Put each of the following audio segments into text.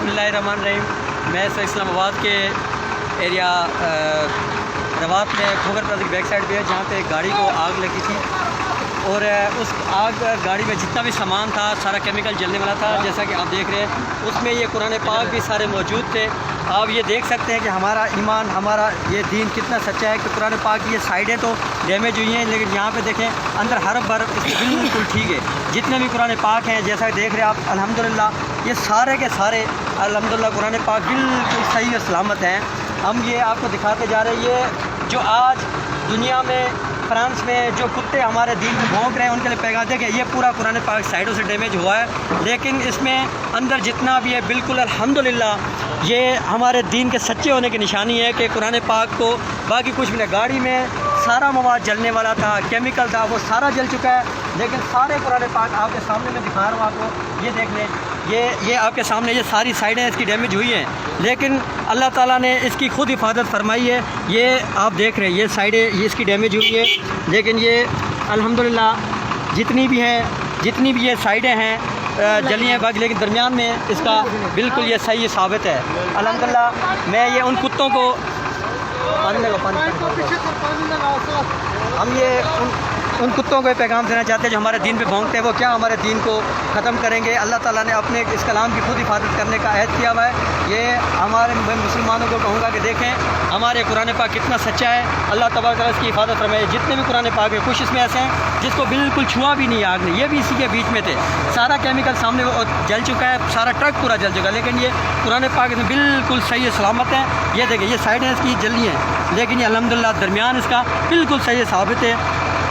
बिस्मिल्लाहिर्रहमानिर्रहीम। मैं इस्लामाबाद के एरिया रवात में खोगर प्लाजा की बैक साइड पे है, जहाँ पे गाड़ी को आग लगी थी और उस आग गाड़ी में जितना भी सामान था सारा केमिकल जलने वाला था। जैसा कि आप देख रहे हैं उसमें ये कुरान पाक भी सारे मौजूद थे। आप ये देख सकते हैं कि हमारा ईमान, हमारा ये दीन कितना सच्चा है कि कुरान पाक की ये साइडें तो डैमेज हुई हैं, लेकिन यहाँ पे देखें अंदर हरफ बर्फ इसकी बिल्कुल ठीक है। जितने भी कुरान पाक हैं जैसा कि देख रहे हैं आप, अल्हम्दुलिल्लाह ये सारे के सारे अल्हम्दुलिल्लाह कुरान पाक बिल्कुल सही और सलामत हैं। हम ये आपको दिखाते जा रहे हैं, ये जो आज दुनिया में फ्रांस में जो कुत्ते हमारे दीन को भौंक रहे हैं उनके लिए पैगाम दें कि ये पूरा कुरान पाक साइडों से डैमेज हुआ है, लेकिन इसमें अंदर जितना भी है बिल्कुल अल्हम्दुलिल्लाह ये हमारे दीन के सच्चे होने की निशानी है कि कुरान पाक को बाकी कुछ भी नहीं। गाड़ी में सारा मवाद जलने वाला था, केमिकल था, वो सारा जल चुका है, लेकिन सारे कुरान पाक आपके सामने मैं दिखा रहा हूँ आपको। ये देख लें, ये आपके सामने ये सारी साइडें इसकी डैमेज हुई हैं, लेकिन अल्लाह ताला ने इसकी खुद हिफाजत फरमाई है। ये आप देख रहे हैं ये साइडें ये इसकी डैमेज हुई है, लेकिन ये अल्हम्दुलिल्लाह जितनी भी ये साइडें हैं जली हैं बाकी, लेकिन दरमियान में इसका बिल्कुल ये सही साबित है अल्हम्दुलिल्लाह। मैं ये उन कुत्तों को हम ये उन कुत्तों को पैगाम देना चाहते हैं जो हमारे दीन पे भौंकते हैं। वो क्या हमारे दीन को ख़त्म करेंगे? अल्लाह ताला ने अपने इस कलाम की खुद हिफाजत करने का अहद किया हुआ है। ये हमारे मुसलमानों को कहूँगा कि देखें हमारे कुरान पाक कितना सच्चा है। अल्लाह तबारक व तआला इसकी हिफाजत फरमाए। जितने भी कुरान पाक है कुछ इसमें ऐसे हैं जिसको बिल्कुल छुआ भी नहीं आग ने, ये भी इसी के बीच में थे। सारा केमिकल सामने वो जल चुका है, सारा ट्रक पूरा जल चुका है, लेकिन ये कुरान पाक इसमें बिल्कुल सही सलामत है। ये देखें ये साइडें इसकी जली हैं, लेकिन ये अल्हम्दुलिल्लाह दरमियान इसका बिल्कुल सही साबित है।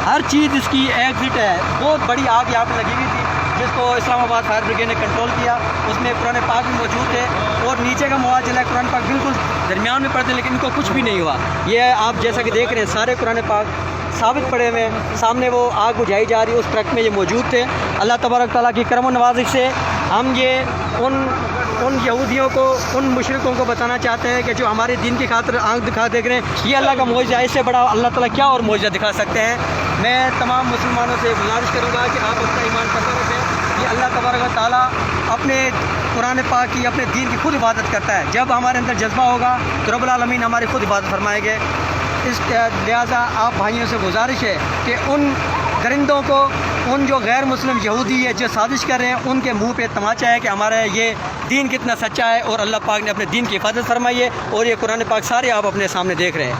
हर चीज़ इसकी एग्जिट है। बहुत बड़ी आग यहाँ पर लगी हुई थी जिसको इस्लामाबाद फायर ब्रिगेड ने कंट्रोल किया, उसमें कुरान पाक भी मौजूद थे और नीचे का मवाद जला है, कुरान पाक बिल्कुल दरमियान में पड़ते, लेकिन इनको कुछ भी नहीं हुआ। ये आप जैसा कि देख रहे हैं सारे कुरान पाक साबित पड़े हुए हैं। सामने वो आग बुझाई जा रही है, उस ट्रक में ये मौजूद थे। अल्लाह तबारक ताला की करम नवाज़ी से हम ये उन यहूदियों को, उन मुशरिकों को बताना चाहते हैं कि जो हमारे दीन की खातिर आँख दिखा देख रहे हैं, ये अल्लाह का मौजज़ा है। इससे बड़ा अल्लाह ताला क्या और मौजज़ा दिखा सकते हैं। मैं तमाम मुसलमानों से गुजारिश करूँगा कि आप अपना ईमान पकड़ रखें। ये अल्लाह तबारक व तआला अपने कुरान पाक की, अपने दीन की खुद हिफाजत करता है। जब हमारे अंदर जज्बा होगा तो रब्बुल आलमीन हमारी खुद हिफाजत फरमाएंगे। इस लिहाजा आप भाइयों से गुजारिश है कि उन दरिंदों को, उन जो गैर मुस्लिम यहूदी है जो साजिश कर रहे हैं, उनके मुंह पे तमाचा है कि हमारा ये दीन कितना सच्चा है और अल्लाह पाक ने अपने दीन की हिफाजत फरमाई है। और ये कुरान पाक सारे आप अपने सामने देख रहे हैं।